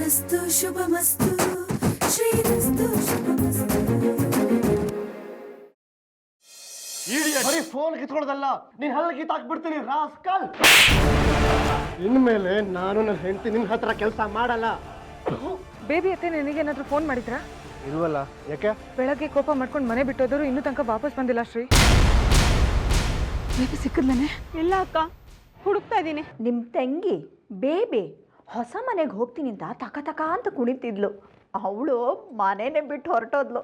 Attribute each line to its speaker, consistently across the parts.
Speaker 1: ಶ್ರೀರಸ್ತು ಶುಭಮಸ್ತು ಶ್ರೀರಸ್ತು ಶುಭಮಸ್ತು.
Speaker 2: ಬರೀ ಫೋನ್ ಕಿತ್ಕೊಳ್ಳೋದಲ್ಲ, ನೀನ್ ಹಲ್ಲ ಕಿತ್ತಾಕ್ಬಿಡ್ತೀನಿ ರಾಸ್ಕಲ್. ಇನ್ಮೇಲೆ ನಾನು ನನ್ನ ಹೆಂಡತಿ ನಿನ್ನ ಹತ್ರ ಕೆಲಸ ಮಾಡಲ್ಲ.
Speaker 3: ಬೇಬಿ ಅತ್ತೆ ನಿನಗೇನಾದ್ರೂ ಫೋನ್ ಮಾಡಿದ್ರಾ?
Speaker 2: ಇಲ್ವಲ್ಲ, ಯಾಕೆ?
Speaker 3: ಬೆಳಗ್ಗೆ ಕೋಪ ಮಾಡ್ಕೊಂಡು ಮನೆ ಬಿಟ್ಟೋದ್ರು ಇನ್ನೂ ತನಕ ವಾಪಸ್ ಬಂದಿಲ್ಲ ಶ್ರೀ. ಬೇಬಿ ಸಿಕ್ಕಿದ್ಲೇನೆ?
Speaker 4: ಇಲ್ಲ ಅಕ್ಕ, ಹುಡುಕ್ತಾ ಇದ್ದೀನಿ.
Speaker 5: ನಿಮ್ಮ ತಂಗಿ ಬೇಬಿ ಹೊಸ ಮನೆಗೆ ಹೋಗ್ತೀನಿ ಅಂತ ತಕ ತಕ ಅಂತ ಕುಣಿತಿದ್ಲು. ಅವಳು ಮನೇನೆ ಬಿಟ್ಟು ಹೊರಟೋದ್ಲು.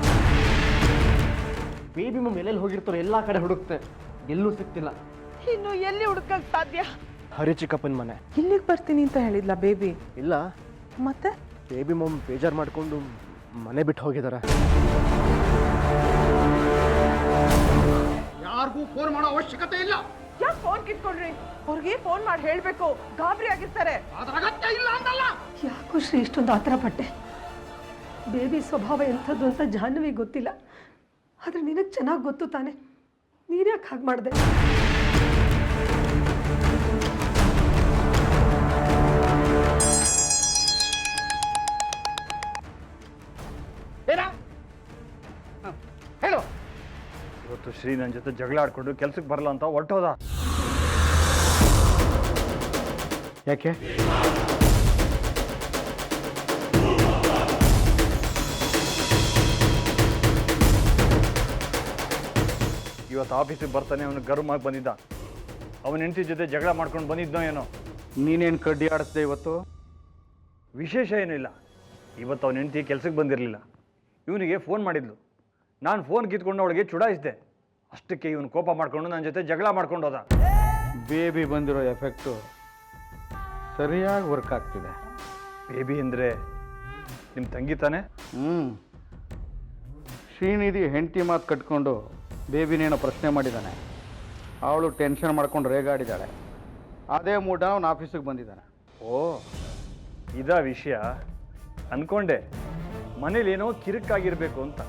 Speaker 2: ಬೇಬಿ ಮಮ್ಮ ಎಲ್ಲೆಲ್ಲಿ ಹೋಗಿರ್ತಾರೋ ಎಲ್ಲ ಕಡೆ ಹುಡುಕ್ತೆ, ಎಲ್ಲೂ ಸಿಕ್ತಿಲ್ಲ.
Speaker 4: ಇನ್ನು ಎಲ್ಲಿ ಹುಡುಕಕ್ ಸಾಧ್ಯ?
Speaker 2: ಹರಿ ಚಿಕ್ಕಪ್ಪನ ಮನೆ.
Speaker 3: ಇಲ್ಲಿಗೆ ಬರ್ತೀನಿ ಅಂತ ಹೇಳಿದ್ಲ ಬೇಬಿ.
Speaker 2: ಇಲ್ಲ,
Speaker 3: ಮತ್ತೆ
Speaker 2: ಬೇಬಿ ಮಮ್ಮ ಬೇಜಾರು ಮಾಡ್ಕೊಂಡು ಮನೆ ಬಿಟ್ಟು ಹೋಗಿದ್ದಾರೆ. ಯಾರಿಗೂ ಫೋನ್ ಮಾಡೋ ಅವಶ್ಯಕತೆ ಇಲ್ಲ.
Speaker 4: ಯಾಕೆ ಫೋನ್ ಕಿತ್ಕೊಂಡ್ರಿ? ಅವ್ರಿಗೆ ಫೋನ್ ಮಾಡಿ ಹೇಳ್ಬೇಕು, ಗಾಬರಿ ಆಗಿರ್ತಾರೆ.
Speaker 2: ಅಗತ್ಯ ಇಲ್ಲ ಅಂತಲ್ಲ.
Speaker 6: ಯಾಕೋ ಶ್ರೀ ಇಷ್ಟೊಂದು ಆತರ ಪಟ್ಟೆ. ಬೇಬಿ ಸ್ವಭಾವ ಎಂಥದ್ದು ಅಂತ ಜಾಹ್ನವಿ ಗೊತ್ತಿಲ್ಲ, ಆದರೆ ನಿನಗೆ ಚೆನ್ನಾಗಿ ಗೊತ್ತು ತಾನೆ. ನೀನ್ಯಾಕೆ ಹಾಗೆ ಮಾಡಿದೆ?
Speaker 2: ಹೇಳು.
Speaker 7: ಇವತ್ತು ಶ್ರೀ ನನ್ನ ಜೊತೆ ಜಗಳ ಆಡ್ಕೊಂಡು ಕೆಲ್ಸಕ್ಕೆ ಬರಲ್ಲ ಅಂತ ಹೊರಟೋದ.
Speaker 2: ಯಾಕೆ?
Speaker 7: ಇವತ್ತು ಆಫೀಸಿಗೆ ಬರ್ತಾನೆ ಅವನು ಗರ್ಮಾಗಿ ಬಂದಿದ್ದ. ಅವನ ಹೆಂಡತಿ ಜೊತೆ ಜಗಳ ಮಾಡ್ಕೊಂಡು ಬಂದಿದ್ನೋ ಏನೋ.
Speaker 8: ನೀನೇನು ಕಡ್ಡಿ ಆಡಿಸ್ದೆ ಇವತ್ತು?
Speaker 7: ವಿಶೇಷ ಏನಿಲ್ಲ, ಇವತ್ತು ಅವನ ಹೆಂಡತಿ ಕೆಲ್ಸಕ್ಕೆ ಬಂದಿರಲಿಲ್ಲ. ಇವನಿಗೆ ಫೋನ್ ಮಾಡಿದ್ಲು. ನಾನು ಫೋನ್ ಕಿತ್ಕೊಂಡು ಅವಳಿಗೆ ಚುಡಾಯಿಸಿದೆ. ಅಷ್ಟಕ್ಕೆ ಇವನು ಕೋಪ ಮಾಡ್ಕೊಂಡು ನನ್ನ ಜೊತೆ ಜಗಳ ಮಾಡ್ಕೊಂಡು ಹೋದ.
Speaker 8: ಬೇಬಿ ಬಂದಿರೋ ಎಫೆಕ್ಟು ಸರಿಯಾಗಿ ವರ್ಕ್ ಆಗ್ತಿದೆ.
Speaker 7: ಬೇಬಿ ಅಂದರೆ ನಿಮ್ಮ ತಂಗಿ ತಾನೆ?
Speaker 8: ಶ್ರೀನಿಧಿ ಹೆಂಡತಿ ಮಾತು ಕಟ್ಕೊಂಡು ಬೇಬಿನೇನೋ ಪ್ರಶ್ನೆ ಮಾಡಿದ್ದಾನೆ. ಅವಳು ಟೆನ್ಷನ್ ಮಾಡ್ಕೊಂಡು ರೇಗಾಡಿದ್ದಾಳೆ. ಅದೇ ಮೂಡ ಅವನು ಆಫೀಸಿಗೆ ಬಂದಿದ್ದಾನೆ.
Speaker 7: ಓ, ಇದಾ ವಿಷಯ. ಅಂದ್ಕೊಂಡೆ ಮನೇಲಿ ಏನೋ ಕಿರಿಕಾಗಿರಬೇಕು ಅಂತ.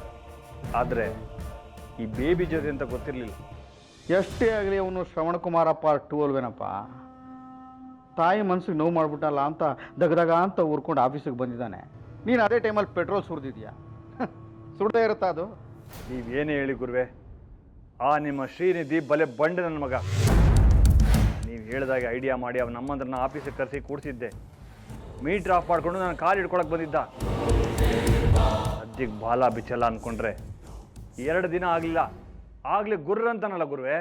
Speaker 7: ಆದರೆ ಈ ಬೇಬಿ ಜೊತೆ ಅಂತ ಗೊತ್ತಿರಲಿಲ್ಲ.
Speaker 8: ಎಷ್ಟೇ ಆಗಲಿ ಅವನು ಶ್ರವಣಕುಮಾರ ಪಾರ್ಟ್ 2 ಅಲ್ವೇನಪ್ಪ. ತಾಯಿ ಮನಸ್ಸಿಗೆ ನೋವು ಮಾಡಿಬಿಟ್ಟಲ್ಲ ಅಂತ ದಗದಗ ಅಂತ ಊರ್ಕೊಂಡು ಆಫೀಸಿಗೆ ಬಂದಿದ್ದಾನೆ. ನೀನು ಅದೇ ಟೈಮಲ್ಲಿ ಪೆಟ್ರೋಲ್ ಸುರಿದಿದ್ಯಾ? ಸುಡ್ದೇ ಇರುತ್ತಾ ಅದು?
Speaker 7: ನೀವೇನೇ ಹೇಳಿ ಗುರುವೆ, ಆ ನಿಮ್ಮ ಶ್ರೀನಿಧಿ ಬಲೆ ಬಂಡೆ ನನ್ನ ಮಗ. ನೀವು ಹೇಳಿದಾಗ ಐಡಿಯಾ ಮಾಡಿ ಅವನ ನಮ್ಮಂದ್ರನ್ನ ಆಫೀಸಿಗೆ ಕರೆಸಿ ಕೂಡಿಸಿದ್ದೆ. ಮೀಟ್ರ್ ಆಫ್ ಮಾಡಿಕೊಂಡು ನಾನು ಕಾಲು ಹಿಡ್ಕೊಳಕ್ಕೆ ಬಂದಿದ್ದ. ಅಜ್ಜಿಗೆ ಬಾಲ ಬಿಚ್ಚಲ್ಲ ಅಂದ್ಕೊಂಡ್ರೆ 2 ದಿನ ಆಗಲಿಲ್ಲ, ಆಗಲೇ ಗುರ್ರ ಅಂತನಲ್ಲ ಗುರುವೆ.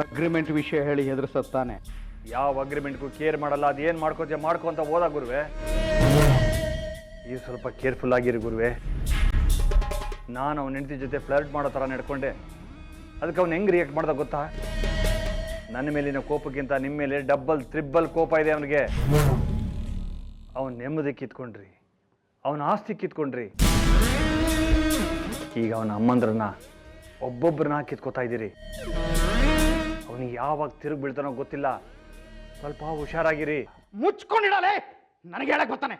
Speaker 8: ಅಗ್ರಿಮೆಂಟ್ ವಿಷಯ ಹೇಳಿ ಹೆದರ್ಸತ್ತಾನೆ.
Speaker 7: ಯಾವ ಅಗ್ರಿಮೆಂಟ್ಗೂ ಕೇರ್ ಮಾಡಲ್ಲ. ಅದೇನು ಮಾಡ್ಕೋತೀಯ ಮಾಡ್ಕೊ ಅಂತ ಹೋದ ಗುರುವೆ. ಈಗ ಸ್ವಲ್ಪ ಕೇರ್ಫುಲ್ ಆಗಿರಿ ಗುರುವೆ. ನಾನು ಅವನ ಹೆಂಡತಿ ಜೊತೆ ಫ್ಲರ್ಟ್ ಮಾಡೋ ಥರ ನಡ್ಕೊಂಡೆ. ಅದಕ್ಕೆ ಅವ್ನು ಹೆಂಗೆ ರಿಯಾಕ್ಟ್ ಮಾಡ್ದ ಗೊತ್ತಾ? ನನ್ನ ಮೇಲಿನ ಕೋಪಕ್ಕಿಂತ ನಿಮ್ಮ ಮೇಲೆ ಡಬ್ಬಲ್ ತ್ರಿಬ್ಬಲ್ ಕೋಪ ಇದೆ ಅವನಿಗೆ. ಅವನ ನೆಮ್ಮದಿ ಕಿತ್ಕೊಂಡ್ರಿ, ಅವನ ಆಸ್ತಿ ಕಿತ್ಕೊಂಡ್ರಿ. ಈಗ ಅವನ ಅಮ್ಮಂದ್ರನ್ನ ಒಬ್ಬೊಬ್ಬರನ್ನ ಕಿತ್ಕೋತಾ ಇದ್ದೀರಿ. ಅವನಿಗೆ ಯಾವಾಗ ತಿರುಗಿ ಬೀಳ್ತಾನೋ ಗೊತ್ತಿಲ್ಲ. ಸ್ವಲ್ಪ ಹುಷಾರಾಗಿರಿ.
Speaker 8: ಮುಚ್ಕೊಂಡಿಡಲೇ, ನನಗೆ ಹೇಳಕ್ ಬರ್ತಾನೆ.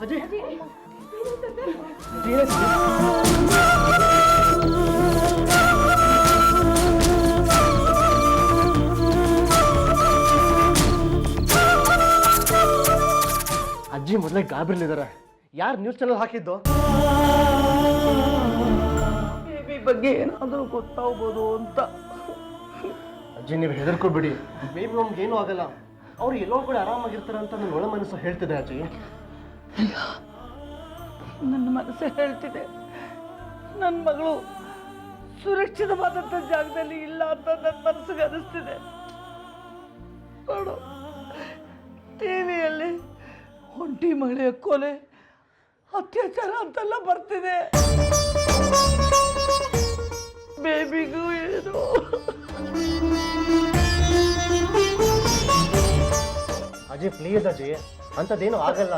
Speaker 2: ಅಜ್ಜಿ ಮೊದಲೇ ಗಾಬರಿಲಿದ್ದಾರೆ. ಯಾರು ನ್ಯೂಸ್ ಚಾನಲ್ ಹಾಕಿದ್ದು?
Speaker 8: ಬೇಬಿ ಬಗ್ಗೆ ಏನಾದರೂ ಗೊತ್ತಾಗ್ಬೋದು ಅಂತ.
Speaker 2: ಅಜ್ಜಿ ನೀವು ಹೆದರ್ಕೊಬಿಡಿ, ಬೇಬಿ ನಮ್ಗೆ ಏನೂ ಆಗಲ್ಲ. ಅವ್ರು ಎಲ್ಲೋ ಕೂಡ ಆರಾಮಾಗಿರ್ತಾರೆ ಅಂತ ನನ್ನ ಒಳ ಮನಸ್ಸು ಹೇಳ್ತಿದೆ ಅಜ್ಜಿ.
Speaker 4: ನನ್ನ ಮನಸ್ಸೇ ಹೇಳ್ತಿದೆ, ನನ್ನ ಮಗಳು ಸುರಕ್ಷಿತವಾದಂಥ ಜಾಗದಲ್ಲಿ ಇಲ್ಲ ಅಂತ ನನ್ನ ಮನಸ್ಸಿಗೆ ಅನಿಸ್ತಿದೆ. ನೋಡು, ಟಿವಿಯಲ್ಲಿ ಒಂಟಿ ಮಳೆಯ ಕೊಲೆ, ಅತ್ಯಾಚಾರ ಅಂತೆಲ್ಲ ಬರ್ತಿದೆ. ಬೇಬಿಗೂ ಏನು
Speaker 2: ಅಜ್ಜಿ ಪ್ಲೀಸ್ ಅಜ್ಜಿ, ಅಂಥದ್ದೇನು ಆಗಲ್ಲ.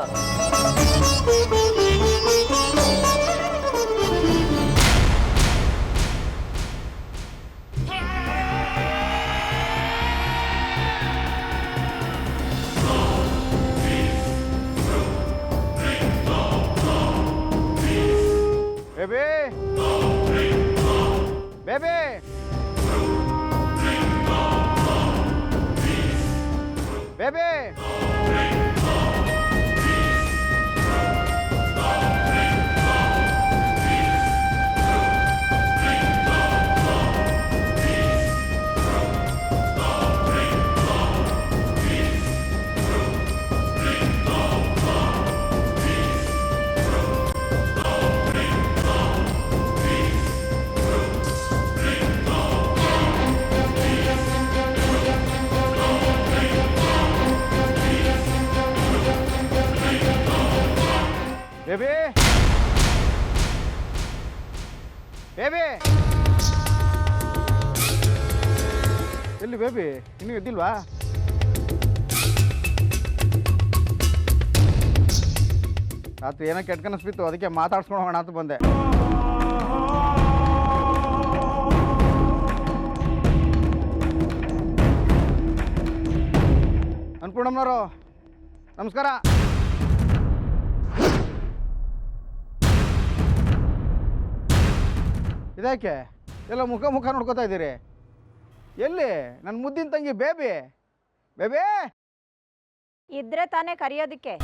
Speaker 8: Baby baby baby baby baby ಎಲ್ಲಿ ಬೇಬಿ? ಇನ್ನೂ ಎದ್ದಿಲ್ವಾ? ರಾತ್ರಿ ಏನೋ ಕೆಟ್ಟ ಕನಸು ಬಿತ್ತು, ಅದಕ್ಕೆ ಮಾತಾಡ್ಸ್ಕೊಂಡು ಹೋಗೋಣ ಅಂತ ಬಂದೆ. ಅನ್ಪೂರ್ಣಮ್ಮನವರು ನಮಸ್ಕಾರ. ಇದಕ್ಕೆ ಎಲ್ಲ ಮುಖ ಮುಖ ನೋಡ್ಕೋತಾ ಇದ್ದೀರಿ? ಎಲ್ಲಿ ನನ್ನ ಮುದ್ದಿನ ತಂಗಿ ಬೇಬಿ? ಬೇಬಿ
Speaker 5: ಇದ್ರೆ ತಾನೇ ಕರೆಯೋದಕ್ಕೆ.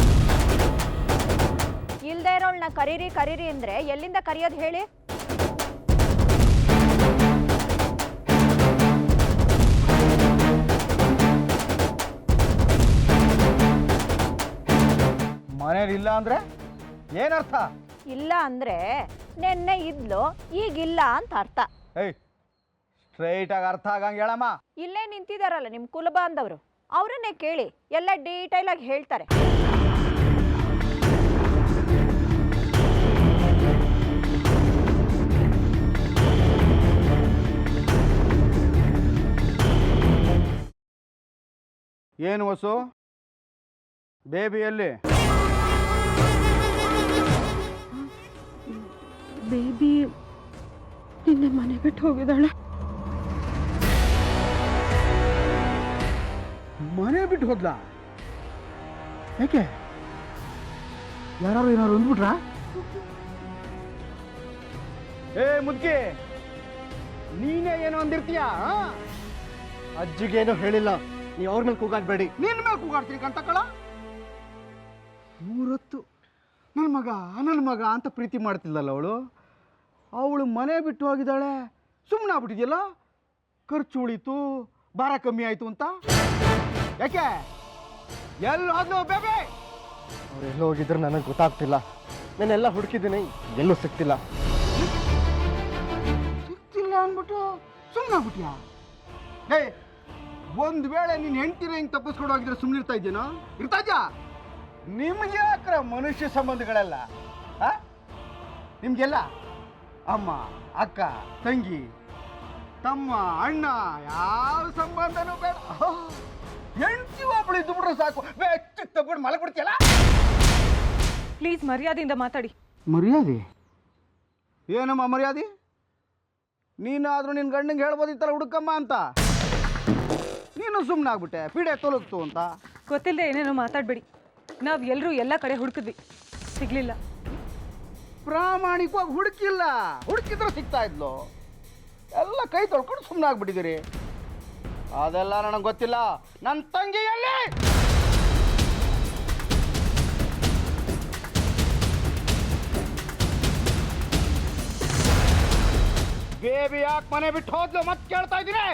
Speaker 5: ಇಲ್ದೇ ಇರೋಳ್ನ ಕರೀರಿ ಕರೀರಿ ಅಂದ್ರೆ ಎಲ್ಲಿಂದ ಕರೆಯೋದು ಹೇಳಿ?
Speaker 8: ಮನೇಲಿ ಇಲ್ಲ ಅಂದ್ರೆ ಏನರ್ಥ?
Speaker 5: ಇಲ್ಲ ಅಂದ್ರೆ ನೆನ್ನೆ ಇದ್ಲು, ಈಗಿಲ್ಲ ಅಂತ ಅರ್ಥ.
Speaker 8: ಏಯ್, ಸ್ಟ್ರೈಟ್ ಆಗಿ ಅರ್ಥ ಆಗಂಗೆ ಹೇಳಮ್ಮ.
Speaker 5: ಇಲ್ಲೇ ನಿಂತಿದಾರಲ್ಲ ನಿಮ್ಮ ಕುಲಬಾಂಧವರು, ಅವರನ್ನೇ ಕೇಳಿ, ಎಲ್ಲ ಡೀಟೈಲ್ ಆಗಿ ಹೇಳ್ತಾರೆ.
Speaker 8: ಏನು ವಸು, ಬೇಬಿಯಲ್ಲಿ?
Speaker 3: ಬೇಬಿ ನಿನ್ನೆ ಮನೆ ಬಿಟ್ಟು ಹೋಗಿದ್ದಾಳೆ.
Speaker 8: ಮನೆ ಬಿಟ್ಟು ಹೋದ್ಲಾ? ಯಾಕೆ? ಯಾರು ಏನಾರು ಅಂದ್ಬಿಟ್ರಾ? ಏ ಮುದ್ಕಿ, ನೀನೇ ಏನೋ ಅಂದಿರ್ತೀಯ?
Speaker 2: ಅಜ್ಜಿಗೇನು ಹೇಳಿಲ್ಲ, ನೀವು ಅವ್ರ ಮೇಲೆ ಕೂಗಾಡ್ಬೇಡಿ.
Speaker 8: ನಿನ್ನ ಮೇಲೆ ಕೂಗಾಡ್ತೀನಿ ಕಂತಕ್ಕಳ. ಮೂರೊತ್ತು ನನ್ನ ಮಗ ಅಂತ ಪ್ರೀತಿ ಮಾಡ್ತಿದ್ದಲ್ಲ ಅವಳು ಮನೆ ಬಿಟ್ಟು ಹೋಗಿದ್ದಾಳೆ. ಸುಮ್ಮನೆ ಆಗ್ಬಿಟ್ಟಿದ್ಯಲ್ಲ, ಖರ್ಚು ಉಳಿತು, ಭಾರ ಕಮ್ಮಿ ಆಯಿತು ಅಂತ. ಯಾಕೆ? ಎಲ್ಲಿ ಹೋದ್ಲು ಬೇಬಿ?
Speaker 2: ಅವ್ರು ಎಲ್ಲೋ ಹೋಗಿದ್ರೆ ನನಗೆ ಗೊತ್ತಾಗ್ತಿಲ್ಲ. ನಾನೆಲ್ಲ ಹುಡುಕಿದ್ದೀನಿ, ಎಲ್ಲೂ ಸಿಗ್ತಿಲ್ಲ.
Speaker 8: ಸಿಗ್ತಿಲ್ಲ ಅಂದ್ಬಿಟ್ಟು ಸುಮ್ಮನೆ ಆಗ್ಬಿಟ್ಯಾ? ಏ, ಒಂದು ವೇಳೆ ನೀನು ಹೆಂಡ್ತಿನ ಹಿಂಗೆ ತಪ್ಪಿಸ್ಕೊಂಡು ಹೋಗಿದ್ರೆ ಸುಮ್ಮನೆ ಇರ್ತಾ ಇದ್ದೀನೋ? ಇರ್ತಾ ಇದ್ಯಾ? ನಿಮ್ಗೆ ಯಾಕ್ರ ಮನುಷ್ಯ ಸಂಬಂಧಗಳೆಲ್ಲ? ನಿಮ್ಗೆಲ್ಲ ಅಮ್ಮ, ಅಕ್ಕ, ತಂಗಿ, ತಮ್ಮ, ಅಣ್ಣ, ಯಾವ ಸಂಬಂಧನೂ ಬೇಡ. ಹೆಂಡ್ತಿ ಒಬ್ಬಳು ಇದ್ದು ಬಿಟ್ರೆ ಸಾಕು, ಬೆಚ್ಚಗೆ ತಗೊಂಡು ಮಲಗ್ಬಿಡ್ತೀಯಲ್ಲ.
Speaker 3: ಪ್ಲೀಸ್ ಮರ್ಯಾದೆಯಿಂದ ಮಾತಾಡಿ.
Speaker 8: ಮರ್ಯಾದೆ? ಏನಮ್ಮ ಮರ್ಯಾದೆ? ನೀನಾದರೂ ನಿನ್ನ ಗಂಡಂಗೆ ಹೇಳ್ಬೋದಿತ್ತಲ್ಲ ಹುಡುಕಮ್ಮ ಅಂತ. ನೀನು ಸುಮ್ಮನೆ ಆಗ್ಬಿಟ್ಟೆ, ಪೀಡೆ ತೊಲಗ್ತು ಅಂತ.
Speaker 3: ಗೊತ್ತಿಲ್ಲದೆ ಏನೇನೋ ಮಾತಾಡಬೇಡಿ. ನಾವು ಎಲ್ಲರೂ ಎಲ್ಲ ಕಡೆ ಹುಡುಕಿದ್ವಿ, ಸಿಗ್ಲಿಲ್ಲ.
Speaker 8: ಪ್ರಾಮಾಣಿಕವಾಗಿ ಹುಡುಕಿಲ್ಲ, ಹುಡುಕಿದ್ರೆ ಸಿಗ್ತಾ ಇದ್ಲು. ಎಲ್ಲ ಕೈ ತೊಳ್ಕೊಂಡು ಸುಮ್ಮನೆ ಆಗ್ಬಿಟ್ಟಿದ್ದೀರಿ. ಅದೆಲ್ಲ ನನಗೆ ಗೊತ್ತಿಲ್ಲ. ನನ್ನ ತಂಗಿ ಎಲ್ಲಿ? ಬೇಬಿ ಯಾಕೆ ಮನೆ ಬಿಟ್ಟು ಹೋದ್ಲು ಮತ್ತೆ ಕೇಳ್ತಾ ಇದ್ದೀನಿ.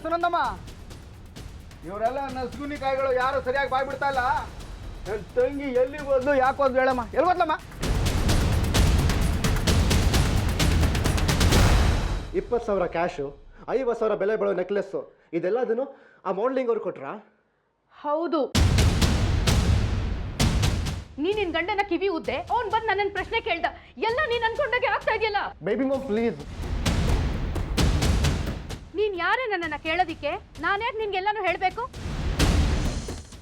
Speaker 8: ಸುನಂದಮ್ಮ, ಇವರೆಲ್ಲ ನಸ್ಗುನಿ ಕಾಯಿಗಳು ಯಾರು ಸರಿಯಾಗಿ ಬಾಯ್ ಬಿಡ್ತಾ ಇಲ್ಲ. ನನ್ನ ತಂಗಿ ಎಲ್ಲಿ ಹೋದ್ಲು, ಯಾಕೆ ಹೋದ್ಲು ಹೇಳಮ್ಮ, ಎಲ್ಲಿ ಹೋದ್ಲಮ್ಮ?
Speaker 2: 20,000 ಕ್ಯಾಶು, 50,000 ಬೆಲೆ ಬಾಳೋ ನೆಕ್ಲೆಸ್ಸು, ಇದೆಲ್ಲದನ್ನು ಆ ಮಾಡಲಿಂಗ್ ಅವ್ರು ಕೊಟ್ರಾ?
Speaker 9: ಹೌದು. ನಿನ್ ಗಂಡನ ಕಿವಿ ಉದ್ದೆ ಅವ್ನು ಬಂದು ನನ್ನನ್ನು ಪ್ರಶ್ನೆ ಕೇಳ್ದ. ಎಲ್ಲ ನೀನ್ ಅನ್ಕೊಂಡಾಗೆ ಆಗ್ತಾ ಇದೆಯಲ್ಲ.
Speaker 2: Baby mom please.
Speaker 9: ನೀನ್ ಯಾರೇ ನನ್ನನ್ನ ಕೇಳೋದಿಕ್ಕೆ? ನಾನ್ಯಾಕೆ ನಿನ್ಗೆಲ್ಲಾನು ಹೇಳ್ಬೇಕು?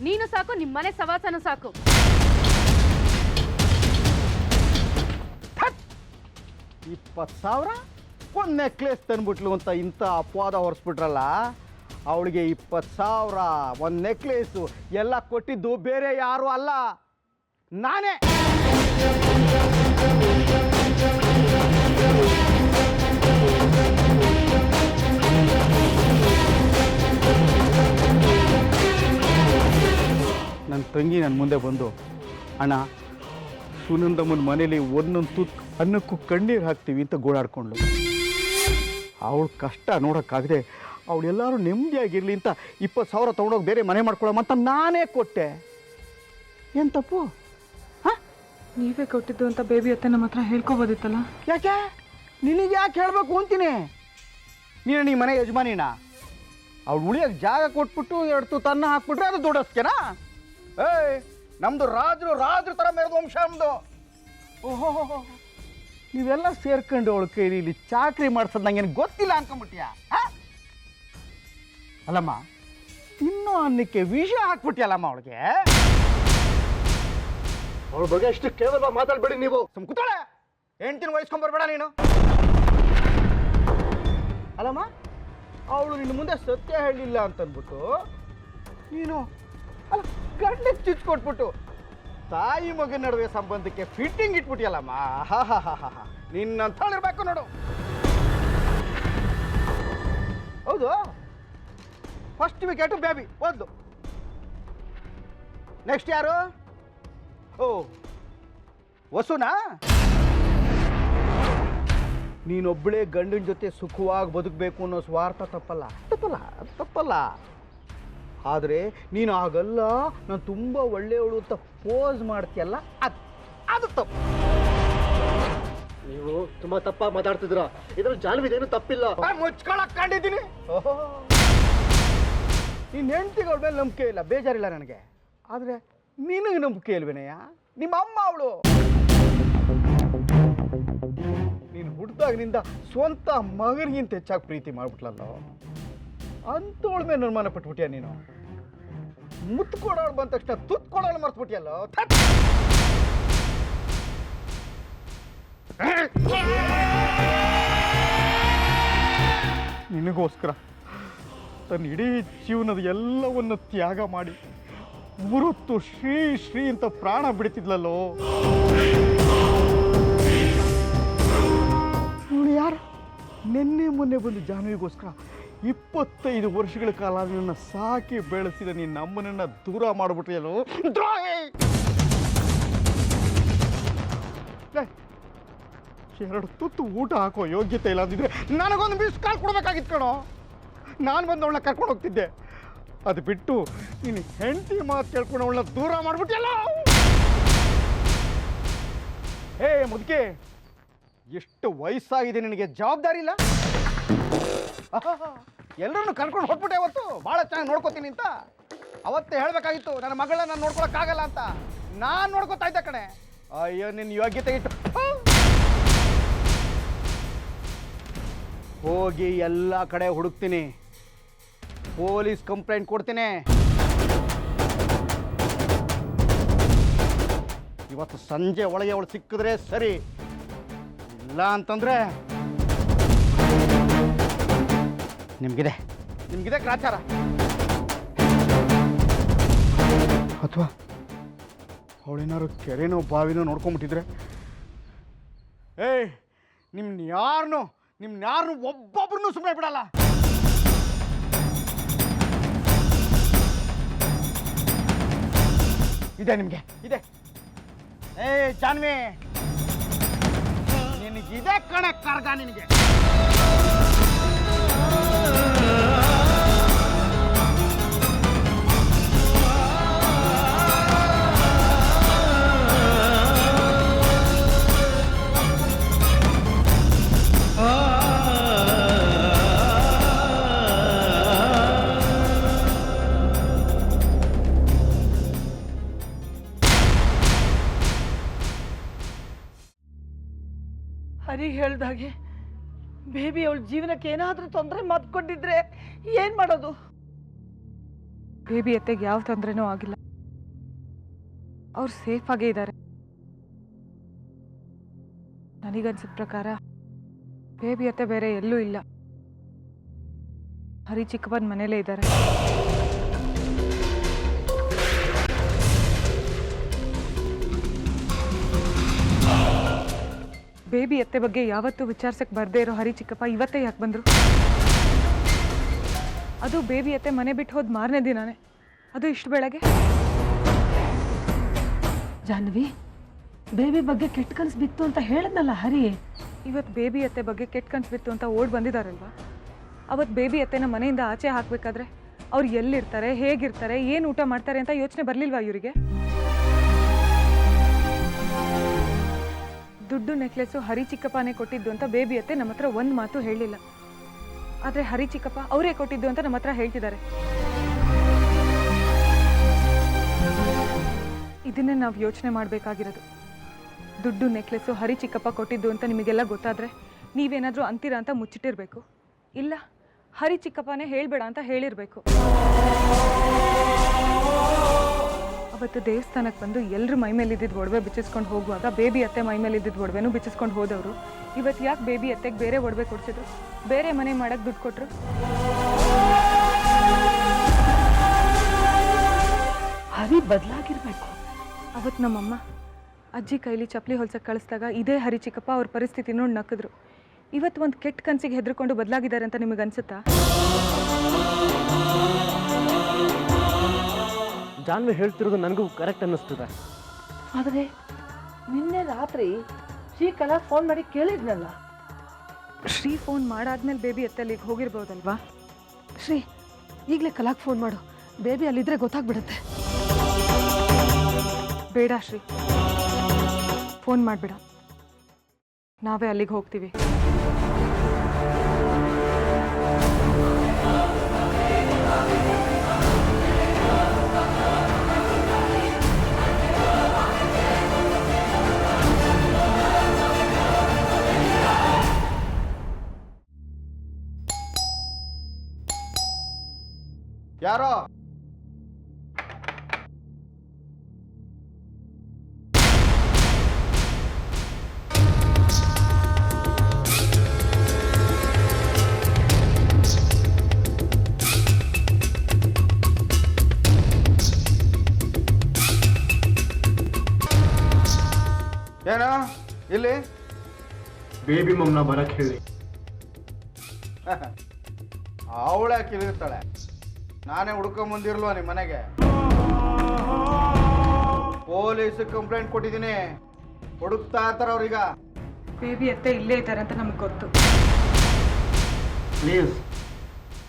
Speaker 9: ನೀನು ಸಾಕು, ನಿಮ್ಮ ಮನೆ ಸವಾಸನು ಸಾಕು.
Speaker 8: 20,000 ಒಂದು ನೆಕ್ಲೆಸ್ ತಂದ್ಬಿಟ್ಲು ಅಂತ ಇಂಥ ಅಪವಾದ ಹೊರಿಸ್ಬಿಟ್ರಲ್ಲ. ಅವಳಿಗೆ 20,000 ಒಂದು ನೆಕ್ಲೆಸ್ಸು ಎಲ್ಲ ಕೊಟ್ಟಿದ್ದು ಬೇರೆ ಯಾರು ಅಲ್ಲ, ನಾನೇ. ನನ್ನ ತಂಗಿ ನನ್ನ ಮುಂದೆ ಬಂದು, ಅಣ್ಣ ಸುನಂದಮ್ಮನ ಮನೇಲಿ ಒಂದೊಂದು ತುತ್ತು ಅನ್ನಕ್ಕೂ ಕಣ್ಣೀರು ಹಾಕ್ತೀವಿ ಅಂತ ಗೋಳಾಡ್ಕೊಂಡ್ಳು. ಅವಳ ಕಷ್ಟ ನೋಡೋಕ್ಕಾಗದೆ ಅವಳೆಲ್ಲರೂ ನೆಮ್ಮದಿಯಾಗಿರಲಿ ಅಂತ 20,000 ತೊಗೊಂಡೋಗಿ ಬೇರೆ ಮನೆ ಮಾಡ್ಕೊಳ್ಳೋ ಅಂತ ನಾನೇ ಕೊಟ್ಟೆ. ಏನು ತಪ್ಪು? ಹಾಂ,
Speaker 3: ನೀವೇ ಕೊಟ್ಟಿದ್ದು ಅಂತ ಬೇಬಿ ಅತ್ತೆ ನಮ್ಮ ಹತ್ರ ಹೇಳ್ಕೊಬೋದಿತ್ತಲ್ಲ.
Speaker 8: ಯಾಕೆ ನಿನಗೆ ಯಾಕೆ ಹೇಳಬೇಕು ಅಂತೀನಿ? ನೀನು ಈ ಮನೆ ಯಜಮಾನಿನ. ಅವಳು ಉಳಿಯೋಕ್ಕೆ ಜಾಗ ಕೊಟ್ಬಿಟ್ಟು 2 ತುತ್ತು ಅನ್ನ ಹಾಕ್ಬಿಟ್ರೆ ಅದು ದೊಡ್ಡಸ್ಕೆನಾ? ಏಯ್, ನಮ್ಮದು ರಾಜರು ಥರ ಮೆರೆದ ವಂಶ ನಮ್ಮದು. ಓಹೋ, ನೀವೆಲ್ಲ ಸೇರ್ಕೊಂಡು ಅವಳ ಕೈಲಿ ಇಲ್ಲಿ ಚಾಕ್ರಿ ಮಾಡ್ಸೋದು ನಂಗೇನು ಗೊತ್ತಿಲ್ಲ ಅನ್ಕೊಂಬಿಟ್ಯಾ? ಅಲ್ಲಮ್ಮ, ಇನ್ನೂ ಅನ್ನಕ್ಕೆ ವಿಷ ಹಾಕ್ಬಿಟ್ಯಲ್ಲಮ್ಮ ಅವಳಿಗೆ.
Speaker 2: ಅವ್ರ ಬಗ್ಗೆ ಅಷ್ಟು ಕೇವಲ ಮಾತಾಡ್ಬೇಡಿ ನೀವು.
Speaker 8: ಕೂತಾಳೆ, ಹೆಂಡ್ತಿನ ವಹಿಸ್ಕೊಂಬರ್ಬೇಡ ನೀನು. ಅಲ್ಲಮ್ಮ, ಅವಳು ನಿನ್ನ ಮುಂದೆ ಸತ್ಯ ಹೇಳಿಲ್ಲ ಅಂತಂದ್ಬಿಟ್ಟು ನೀನು ಅಲ್ಲ ಗಂಡಕ್ಕೆ ಚುಚ್ಕೊಟ್ಬಿಟ್ಟು ತಾಯಿ ಮಗನ ನಡುವೆ ಸಂಬಂಧಕ್ಕೆ ಫಿಟ್ಟಿಂಗ್ ಇಟ್ಬಿಟ್ಟಿಯಲ್ಲಮ್ಮ. ಹಾ ಹಾ ಹಾ ಹಾ, ನಿನ್ನಂತಳಿರ್ಬೇಕು ನೋಡು. ಹೌದು, ಫಸ್ಟ್ ವಿಕೆಟು ಬೇಬಿ ಓದ್ಲು. ನೆಕ್ಸ್ಟ್ ಯಾರು? ಓ, ವಸುನಾ? ನೀನೊಬ್ಬಳೇ ಗಂಡನ ಜೊತೆ ಸುಖವಾಗಿ ಬದುಕಬೇಕು ಅನ್ನೋ ಸ್ವಾರ್ಥ ತಪ್ಪಲ್ಲ. ಆದರೆ ನೀನು ಆಗಲ್ಲ, ನಾನು ತುಂಬ ಒಳ್ಳೆಯವಳು ಅಂತ ಪೋಸ್ ಮಾಡ್ತೀಯಲ್ಲ, ಅದು ತಪ್ಪು.
Speaker 2: ನೀವು ತುಂಬಾ ತಪ್ಪಾಗಿ ಮಾತಾಡ್ತಿದ್ರ. ಇದ್ರಲ್ಲಿ ಜಾನ್ವಿದೇನು ತಪ್ಪಿಲ್ಲ.
Speaker 8: ಮುಚ್ಕೊಳಕ್ ಕಂಡಿದ್ದೀನಿ. ನೀನು ಹೆಂಡ್ತಿಗಳ ಮೇಲೆ ನಂಬಿಕೆ ಇಲ್ಲ, ಬೇಜಾರಿಲ್ಲ ನನಗೆ. ಆದರೆ ನಿನಗೆ ನಂಬಿಕೆ ಇಲ್ವೇನಯ್ಯ? ನಿಮ್ಮ ಅಮ್ಮ ಅವಳು. ನೀನು ಹುಟ್ಟಿದಾಗಿನಿಂದ ಸ್ವಂತ ಮಗನಿಗಿಂತ ಹೆಚ್ಚಾಗಿ ಪ್ರೀತಿ ಮಾಡ್ಬಿಟ್ಲಲ್ಲ, ಅಂಥವಳ ಮೇಲೆ ಅನುಮಾನ ಪಟ್ಬಿಟ್ಯಾ ನೀನು. ಮುತ್ತು ಕೊಡೋಳು ಬಂದ ತಕ್ಷಣ ತುತ್ತು ಕೊಡೋಳು ಮರ್ತ್ಬಿಟ್ಯಲ್ಲ. ನಿನಗೋಸ್ಕರ ತನ್ನ ಇಡೀ ಜೀವನದ ಎಲ್ಲವನ್ನು ತ್ಯಾಗ ಮಾಡಿ ಗುರುತು ಶ್ರೀ ಅಂತ ಪ್ರಾಣ ಬಿಡ್ತಿದ್ಲಲ್ಲೋ. ಇವಳು ಯಾರು? ನಿನ್ನೆ ಮೊನ್ನೆ ಬಂದು ಜಾನ್ವಿಗೋಸ್ಕರ 25 ವರ್ಷಗಳ ಕಾಲ ನಿನ್ನ ಸಾಕಿ ಬೆಳೆಸಿದ ನಿನ್ನ ಅಮ್ಮನನ್ನ ದೂರ ಮಾಡಿಬಿಟ್ರಿಯಲ್ಲೋ ದ್ರೋಹಿ. 2 ತುತ್ತು ಊಟ ಹಾಕೋ ಯೋಗ್ಯತೆ ಇಲ್ಲ ಅಂದಿದ್ರೆ ನನಗೊಂದು ಮಿಸ್ ಕಾಲ್ ಕೊಡ್ಬೇಕಾಗಿತ್ತು ಕಣೋ. ನಾನು ಬಂದು ಅವಳನ್ನ ಕರ್ಕೊಂಡು ಹೋಗ್ತಿದ್ದೆ. ಅದು ಬಿಟ್ಟು ನೀನು ಹೆಂಡತಿ ಮಾತು ಕೇಳ್ಕೊಂಡು ಅವಳನ್ನ ದೂರ ಮಾಡಿಬಿಟ್ಟಿಯಲ್ಲ. ಏ ಮುದುಕೆ, ಎಷ್ಟು ವಯಸ್ಸಾಗಿದೆ ನಿನಗೆ, ಜವಾಬ್ದಾರಿ ಇಲ್ಲ? ಎಲ್ಲರನ್ನು ಕರ್ಕೊಂಡು ಹೋಗ್ಬಿಟ್ಟೆ ಅವತ್ತು. ಭಾಳ ಚೆನ್ನಾಗಿ ನೋಡ್ಕೋತೀನಿ ಅಂತ ಅವತ್ತೇ ಹೇಳಬೇಕಾಗಿತ್ತು. ನನ್ನ ಮಗಳನ್ನ ನಾನು ನೋಡ್ಕೊಳಕ್ಕಾಗಲ್ಲ ಅಂತ. ನಾನು ನೋಡ್ಕೊತಾ ಇದ್ದೆ ಕಣೆ. ಅಯ್ಯೋ, ನಿನ್ನ ಯೋಗ್ಯತೆ ಇಟ್ಟು ಹೋಗಿ ಎಲ್ಲ ಕಡೆ ಹುಡುಕ್ತೀನಿ, ಪೊಲೀಸ್ ಕಂಪ್ಲೇಂಟ್ ಕೊಡ್ತೀನಿ. ಇವತ್ತು ಸಂಜೆ ಒಳಗೆ ಅವಳು ಸಿಕ್ಕಿದ್ರೆ ಸರಿ, ಇಲ್ಲ ಅಂತಂದ್ರೆ ನಿಮ್ಗಿದೆ ಗ್ರಾಚಾರ. ಅಥವಾ ಅವಳೇನಾದ್ರು ಕೆರೆನೋ ಬಾವಿನೋ ನೋಡ್ಕೊಂಬಿಟ್ಟಿದ್ರೆ ಏಯ್ ನಿಮ್ಮನ್ನ ಯಾರನ್ನೂ ಒಬ್ಬೊಬ್ರನ್ನೂ ಸುಮ್ಮನೆ ಬಿಡಲ್ಲ. ಇದೆ ನಿಮಗೆ ಇದೆ. ಜಾನ್ವಿ ನಿನಗಿದೆ ಕಣೆ ಕಾರ್ಗ ನಿನಗೆ.
Speaker 6: ಹರಿ ಹೇಳ್ದಾಗೆ ಬೇಬಿ ಅವಳ ಜೀವನಕ್ಕೆ ಏನಾದರೂ ತೊಂದರೆ ಮಾಡ್ಕೊಂಡಿದ್ರೆ ಏನು ಮಾಡೋದು?
Speaker 3: ಬೇಬಿ ಅತ್ತೆಗೆ ಯಾವ ತೊಂದರೆನೂ ಆಗಿಲ್ಲ, ಅವ್ರು ಸೇಫ್ ಆಗೇ ಇದ್ದಾರೆ. ನನಗನ್ಸಿದ ಪ್ರಕಾರ ಬೇಬಿ ಅತ್ತೆ ಬೇರೆ ಎಲ್ಲೂ ಇಲ್ಲ, ಹರಿ ಚಿಕ್ಕಪ್ಪನ ಮನೇಲೇ ಇದ್ದಾರೆ. ಬೇಬಿ ಅತ್ತೆ ಬಗ್ಗೆ ಯಾವತ್ತೂ ವಿಚಾರಿಸಕ್ಕೆ ಬರದೇ ಇರೋ ಹರಿ ಚಿಕ್ಕಪ್ಪ ಇವತ್ತೇ ಯಾಕೆ ಬಂದರು? ಅದು ಬೇಬಿ ಅತ್ತೆ ಮನೆ ಬಿಟ್ಟು ಹೋದ ಮಾರನೇ ದಿನಾನೇ, ಅದು ಇಷ್ಟು ಬೆಳಗ್ಗೆ.
Speaker 6: ಜಾಹ್ನವಿ, ಬೇಬಿ ಬಗ್ಗೆ ಕೆಟ್ಟ ಕನಸು ಬಿತ್ತು ಅಂತ ಹೇಳಿದ್ನಲ್ಲ ಹರಿ.
Speaker 3: ಇವತ್ತು ಬೇಬಿ ಅತ್ತೆ ಬಗ್ಗೆ ಕೆಟ್ಟ ಕನಸು ಬಿತ್ತು ಅಂತ ಓಡ್ ಬಂದಿದ್ದಾರಲ್ವಾ? ಅವತ್ತು ಬೇಬಿ ಅತ್ತೆನ ಮನೆಯಿಂದ ಆಚೆ ಹಾಕಬೇಕಾದ್ರೆ ಅವ್ರು ಎಲ್ಲಿರ್ತಾರೆ, ಹೇಗಿರ್ತಾರೆ, ಏನು ಊಟ ಮಾಡ್ತಾರೆ ಅಂತ ಯೋಚನೆ ಬರಲಿಲ್ವಾ ಇವರಿಗೆ? ದುಡ್ಡು ನೆಕ್ಲೆಸ್ಸು ಹರಿ ಚಿಕ್ಕಪ್ಪನೇ ಕೊಟ್ಟಿದ್ದು ಅಂತ ಬೇಬಿ ಅತ್ತೆ ನಮ್ಮ ಹತ್ರ ಒಂದು ಮಾತು ಹೇಳಲಿಲ್ಲ. ಆದರೆ ಹರಿ ಚಿಕ್ಕಪ್ಪ ಅವರೇ ಕೊಟ್ಟಿದ್ದು ಅಂತ ನಮ್ಮ ಹತ್ರ ಹೇಳ್ತಿದ್ದಾರೆ. ಇದನ್ನೇ ನಾವು ಯೋಚನೆ ಮಾಡಬೇಕಾಗಿರೋದು. ದುಡ್ಡು ನೆಕ್ಲೆಸ್ಸು ಹರಿ ಚಿಕ್ಕಪ್ಪ ಕೊಟ್ಟಿದ್ದು ಅಂತ ನಿಮಗೆಲ್ಲ ಗೊತ್ತಾದರೆ ನೀವೇನಾದರೂ ಅಂತೀರಾ ಅಂತ ಮುಚ್ಚಿಟ್ಟಿರಬೇಕು. ಇಲ್ಲ, ಹರಿ ಚಿಕ್ಕಪ್ಪನೇ ಹೇಳಬೇಡ ಅಂತ ಹೇಳಿರಬೇಕು. ಅವತ್ತು ದೇವಸ್ಥಾನಕ್ಕೆ ಬಂದು ಎಲ್ಲರೂ ಮೈ ಮೇಲೆ ಇದ್ದಿದ್ದು ಒಡವೆ ಬಿಚ್ಚಿಸ್ಕೊಂಡು ಹೋಗುವಾಗ ಬೇಬಿ ಅತ್ತೆ ಮೈ ಮೇಲೆ ಇದ್ದಿದ್ದು ಒಡವೆನೂ ಬಿಚ್ಚಿಸ್ಕೊಂಡು ಹೋದವರು ಇವತ್ತು ಯಾಕೆ ಬೇಬಿ ಅತ್ತೆಗೆ ಬೇರೆ ಒಡವೆ ಕೊಡಿಸಿದ್ರು, ಬೇರೆ ಮನೆ ಮಾಡಕ್ಕೆ ದುಡ್ಡು ಕೊಟ್ಟರು?
Speaker 6: ಹರಿ ಬದಲಾಗಿರ್ಬೇಕು.
Speaker 3: ಅವತ್ತು ನಮ್ಮಮ್ಮ ಅಜ್ಜಿ ಕೈಲಿ ಚಪ್ಪಲಿ ಹೊಲ್ಸಕ್ಕೆ ಕಳಿಸಿದಾಗ ಇದೇ ಹರಿ ಚಿಕ್ಕಪ್ಪ ಅವ್ರ ಪರಿಸ್ಥಿತಿ ನೋಡಿ ನಕ್ಕಿದ್ರು. ಇವತ್ತು ಒಂದು ಕೆಟ್ಟ ಕನಸಿಗೆ ಹೆದರ್ಕೊಂಡು ಬದಲಾಗಿದ್ದಾರೆ ಅಂತ ನಿಮಗೆ ಅನ್ಸುತ್ತಾ?
Speaker 2: ಜಾನ್ವಿ ಹೇಳ್ತಿರೋದು ನನಗೂ ಕರೆಕ್ಟ್ ಅನ್ನಿಸ್ತದೆ.
Speaker 6: ಆದರೆ ನಿನ್ನೆ ರಾತ್ರಿ ಶ್ರೀಕಲಾ ಫೋನ್ ಮಾಡಿ ಕೇಳಿದ್ನಲ್ಲ.
Speaker 3: ಶ್ರೀ ಫೋನ್ ಮಾಡಾದ್ಮೇಲೆ ಬೇಬಿ ಅತ್ತಲ್ಲಿಗೆ ಹೋಗಿರ್ಬೋದಲ್ವಾ?
Speaker 6: ಶ್ರೀ, ಈಗಲೇ ಕಲಾಗೆ ಫೋನ್ ಮಾಡು. ಬೇಬಿ ಅಲ್ಲಿದ್ರೆ ಗೊತ್ತಾಗ್ಬಿಡುತ್ತೆ.
Speaker 3: ಬೇಡ ಶ್ರೀ, ಫೋನ್ ಮಾಡಿಬಿಡ, ನಾವೇ ಅಲ್ಲಿಗೆ ಹೋಗ್ತೀವಿ.
Speaker 8: ಯಾರೋ ಏನೋ ಇಲ್ಲಿ
Speaker 2: ಬೇಬಿ ಮಮ್ಮನ ಬರಕ್ಕೆ ಹೇಳಿ.
Speaker 8: ಅವಳೆ ಕಿಲಿರ್ತಾಳೆ, ನಾನೇ ಹುಡ್ಕೊಂಬಂದಿರ್ಲ್ವಾ ನಿಮ್ಮ ಮನೆಗೆ? ಪೊಲೀಸ್ ಕಂಪ್ಲೇಂಟ್ ಕೊಟ್ಟಿದ್ದೀನಿ, ಹುಡುಕ್ತಾ ಇರ್ತಾರೆ ಅವ್ರೀಗ.
Speaker 3: ಬೇಬಿ ಅತ್ತೆ ಇಲ್ಲೇ ಇದ್ದಾರೆ ಅಂತ ನಮಗೆ ಗೊತ್ತು.
Speaker 2: ಪ್ಲೀಸ್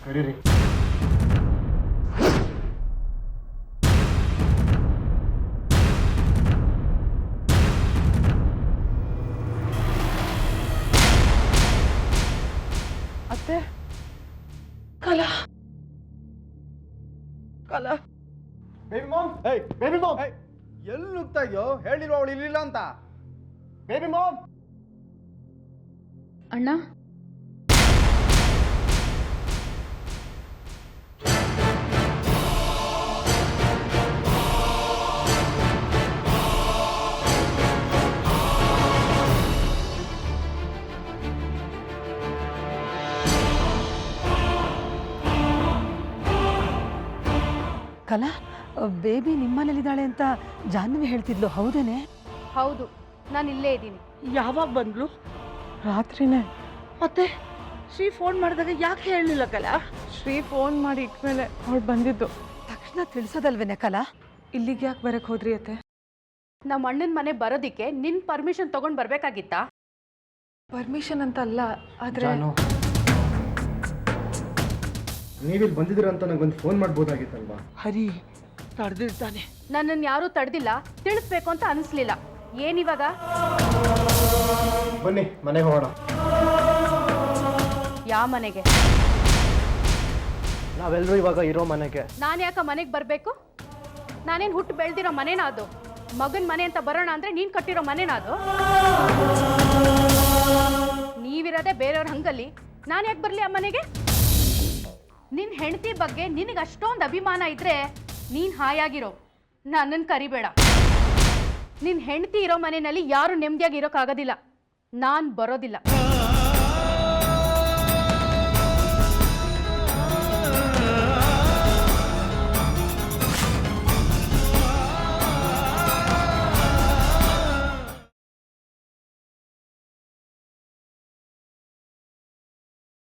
Speaker 2: ಕರೀರಿ.
Speaker 3: ಅತ್ತೆ,
Speaker 6: ಕಲಾ ಕಲಾ,
Speaker 2: ಬೇಬಿ ಮಾಮ್, ಬೇಬಿ ಮಾಮ್,
Speaker 8: ಎಲ್ಲಿ ನುಗ್ತಾ ಇದೆಯೋ? ಹೇಳಿಲ್ವ ಅವಳು ಇಲ್ಲಿಲ್ಲ ಅಂತ?
Speaker 2: Baby mom.
Speaker 9: ಅಣ್ಣ,
Speaker 6: ಕಲಾ ಬೇಬಿ ನಿಮ್ಮನೇಲಿದ್ದಾಳೆ ಅಂತ ಜಾಹ್ನವಿ ಹೇಳ್ತಿದ್ಲು ಹೌದೇನೆ?
Speaker 9: ಹೌದು, ನಾನು ಇಲ್ಲೇ ಇದ್ದೀನಿ.
Speaker 4: ಯಾವಾಗ ಬಂದ್ಲು?
Speaker 3: ರಾತ್ರಿನೇ.
Speaker 4: ಮತ್ತೆ ಶ್ರೀ ಫೋನ್ ಮಾಡಿದಾಗ ಯಾಕೆ ಹೇಳಲಿಲ್ಲ ಕಲಾ?
Speaker 3: ಶ್ರೀ ಫೋನ್ ಮಾಡಿ ಇಟ್ಮೇಲೆ ಅವ್ಳು ಬಂದಿದ್ದು.
Speaker 6: ತಕ್ಷಣ ತಿಳಿಸೋದಲ್ವೇನೆ ಕಲಾ?
Speaker 3: ಇಲ್ಲಿಗೆ ಯಾಕೆ ಬರಕ್ಕೆ ಹೋದ್ರಿ ಅತ್ತೆ?
Speaker 9: ನಮ್ಮ ಅಣ್ಣನ ಮನೆ ಬರೋದಕ್ಕೆ ನಿನ್ನ ಪರ್ಮಿಷನ್ ತೊಗೊಂಡು ಬರಬೇಕಾಗಿತ್ತಾ?
Speaker 3: ಪರ್ಮಿಷನ್ ಅಂತ ಅಲ್ಲ, ಆದರೆ
Speaker 2: ನೀವಿಲ್ಲಿ ಬಂದಿದ್ದೀರ ಅಂತ ನಂಗೊಂದು ಫೋನ್ ಮಾಡ್ಬೋದಾಗಿತ್ತಲ್ವಾ?
Speaker 4: ಹರಿ ತಡೆದಿರ್ತಾನೆ.
Speaker 9: ನನ್ನನ್ನು ಯಾರೂ ತಡೆದಿಲ್ಲ, ತಿಳಿಸ್ಬೇಕು ಅಂತ ಅನಿಸ್ಲಿಲ್ಲ. ಏನಿವಾಗ?
Speaker 2: ಬನ್ನಿ ಮನೆಗೆ ಹೋಗೋಣ.
Speaker 9: ಯಾವ ಮನೆಗೆ?
Speaker 2: ನಾವೆಲ್ಲರೂ ಇವಾಗ ಇರೋ ಮನೆಗೆ.
Speaker 9: ನಾನು ಯಾಕೆ ಮನೆಗೆ ಬರಬೇಕು? ನಾನೇನು ಹುಟ್ಟು ಬೆಳೆದಿರೋ ಮನೇನಾ ಅದು? ಮಗನ ಮನೆ ಅಂತ ಬರೋಣ ಅಂದರೆ ನೀನು ಕಟ್ಟಿರೋ ಮನೇನಾ ಅದು? ನೀವಿರೋದೇ ಬೇರೆಯವ್ರ ಹಂಗಲ್ಲಿ, ನಾನು ಯಾಕೆ ಬರಲಿ ಆ ಮನೆಗೆ? ನಿನ್ನ ಹೆಂಡತಿ ಬಗ್ಗೆ ನಿನಗೆ ಅಷ್ಟೊಂದು ಅಭಿಮಾನ ಇದ್ದರೆ ನೀನು ಹಾಯಾಗಿರೋ, ನನ್ನನ್ನು ಕರಿಬೇಡ. ನಿನ್ನ ಹೆಂಡತಿ ಇರೋ ಮನೆಯಲ್ಲಿ ಯಾರೂ ನೆಮ್ಮದಿಯಾಗಿ ಇರೋಕ್ಕಾಗೋದಿಲ್ಲ. ನಾನು ಬರೋದಿಲ್ಲ.